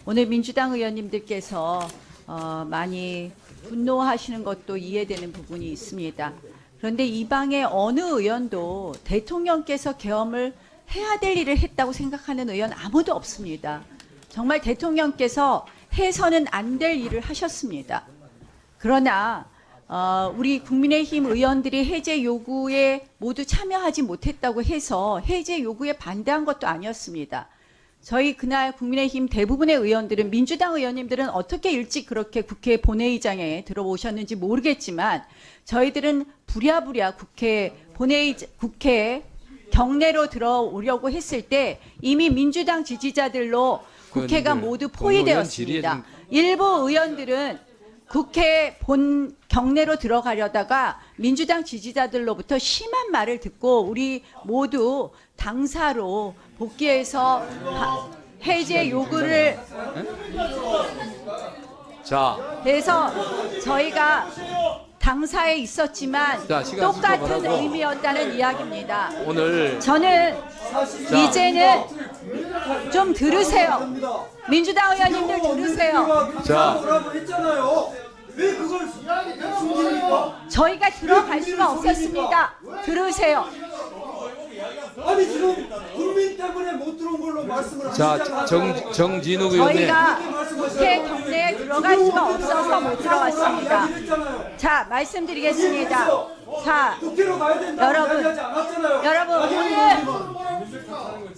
오늘 민주당 의원님들께서 많이 분노하시는 것도 이해되는 부분이 있습니다. 그런데 이 방의 어느 의원도 대통령께서 계엄을 해야 될 일을 했다고 생각하는 의원 아무도 없습니다. 정말 대통령께서 해서는 안 될 일을 하셨습니다. 그러나 우리 국민의힘 의원들이 해제 요구에 모두 참여하지 못했다고 해서 해제 요구에 반대한 것도 아니었습니다. 저희 그날 국민의힘 대부분의 의원들은, 민주당 의원님들은 어떻게 일찍 그렇게 국회 본회의장에 들어오셨는지 모르겠지만 저희들은 부랴부랴 국회 경내로 들어오려고 했을 때 이미 민주당 지지자들로 국회가 모두 포위되었습니다. 일부 의원들은 국회 본 경내로 들어가려다가 민주당 지지자들로부터 심한 말을 듣고 우리 모두 당사로 복귀해서 해제 요구를 해서 저희가 당사에 있었지만 똑같은 의미였다는 이야기입니다. 오늘 저는 이제는 좀 들으세요. 민주당 의원님들 들으세요. 왜 그걸 숨깁니까? 저희가 들어갈 수가 없었습니다. 들으세요. 아니 지금 국민 때문에 못 들어온 걸로 말씀을 하시잖아요. 정진욱 의원님. 저희가 국회 경내에 들어갈 수가 없어서 못 들어갔습니다. 자, 말씀드리겠습니다. 자, 여러분 오늘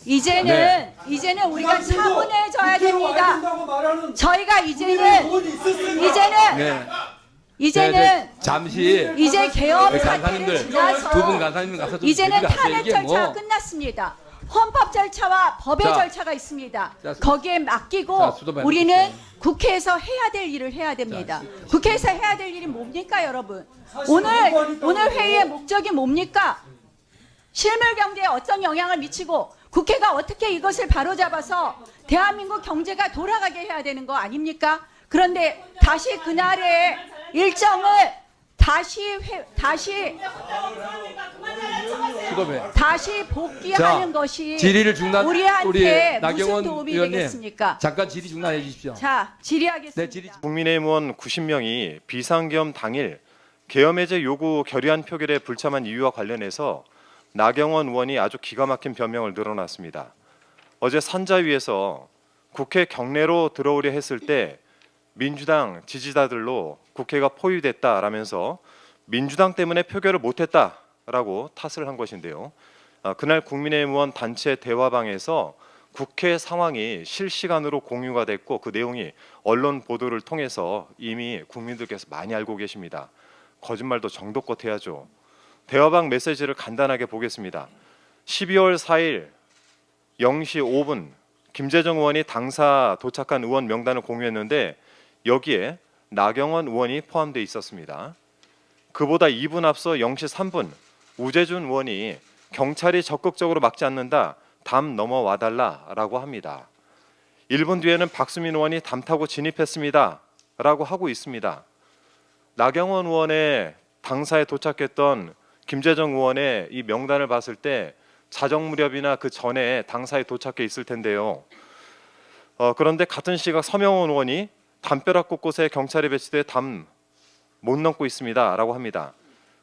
이제는 우리가 차분해져야 됩니다. 저희가 이제는 잠시 이제 계엄 사태를 간사님들 지나서 두 분 간사님 가서 좀 이제는 얘기가 탄핵 이게 절차가 뭐. 끝났습니다. 헌법 절차와 법의 자, 절차가 있습니다. 자, 거기에 맡기고 자, 수도발 우리는 해주세요. 국회에서 해야 될 일을 해야 됩니다. 국회에서 해야 될 일이 뭡니까, 여러분? 오늘 회의의 목적이 뭡니까? 실물 경제에 어떤 영향을 미치고 국회가 어떻게 이것을 바로잡아서 대한민국 경제가 돌아가게 해야 되는 거 아닙니까? 그런데 다시 그날의 일정을 다시 복귀하는 것이 질의를 중단. 우리한테 무슨 나경원 도움이 의원님, 되겠습니까? 잠깐 질의 중단해 주십시오. 자, 질의하겠습니다. 네, 질의. 국민의힘 의원 90명이 비상계엄 당일 계엄해제 요구 결의안 표결에 불참한 이유와 관련해서 나경원 의원이 아주 기가 막힌 변명을 늘어놨습니다. 어제 산자위에서 국회 경내로 들어오려 했을 때 민주당 지지자들로 국회가 포위됐다라면서 민주당 때문에 표결을 못했다라고 탓을 한 것인데요. 그날 국민의힘 의원 단체 대화방에서 국회 상황이 실시간으로 공유가 됐고 그 내용이 언론 보도를 통해서 이미 국민들께서 많이 알고 계십니다. 거짓말도 정도껏 해야죠. 대화방 메시지를 간단하게 보겠습니다. 12월 4일 0시 5분 김재정 의원이 당사 도착한 의원 명단을 공유했는데 여기에 나경원 의원이 포함되어 있었습니다. 그보다 2분 앞서 0시 3분 우재준 의원이 경찰이 적극적으로 막지 않는다, 담 넘어와달라라고 합니다. 1분 뒤에는 박수민 의원이 담 타고 진입했습니다 라고 하고 있습니다. 나경원 의원의 당사에 도착했던 김재정 의원의 이 명단을 봤을 때 자정 무렵이나 그 전에 당사에 도착해 있을 텐데요. 그런데 같은 시각 서명원 의원이 담벼락 곳곳에 경찰이 배치돼 담 못 넘고 있습니다 라고 합니다.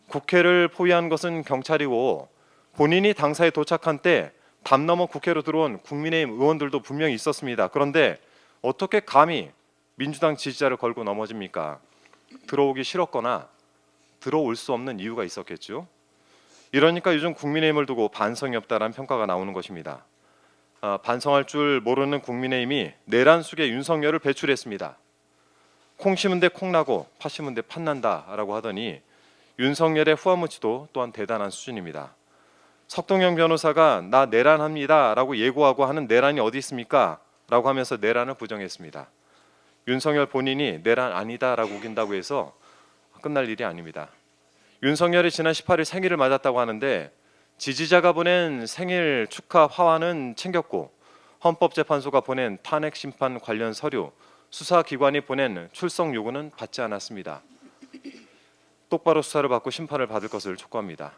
국회를 포위한 것은 경찰이고 본인이 당사에 도착한 때 담 넘어 국회로 들어온 국민의힘 의원들도 분명히 있었습니다. 그런데 어떻게 감히 민주당 지지자를 걸고 넘어집니까? 들어오기 싫었거나 들어올 수 없는 이유가 있었겠죠. 이러니까 요즘 국민의힘을 두고 반성이 없다라는 평가가 나오는 것입니다. 반성할 줄 모르는 국민의힘이 내란 속에 윤석열을 배출했습니다. 콩 심은 데 콩 나고 팥 심은 데 팥 난다라고 하더니 윤석열의 후아무치도 또한 대단한 수준입니다. 석동영 변호사가 나 내란합니다라고 예고하고 하는 내란이 어디 있습니까? 라고 하면서 내란을 부정했습니다. 윤석열 본인이 내란 아니다라고 우긴다고 해서 끝날 일이 아닙니다. 윤석열이 지난 18일 생일을 맞았다고 하는데 지지자가 보낸 생일 축하 화환은 챙겼고 헌법재판소가 보낸 탄핵 심판 관련 서류, 수사기관이 보낸 출석 요구는 받지 않았습니다. 똑바로 수사를 받고 심판을 받을 것을 촉구합니다.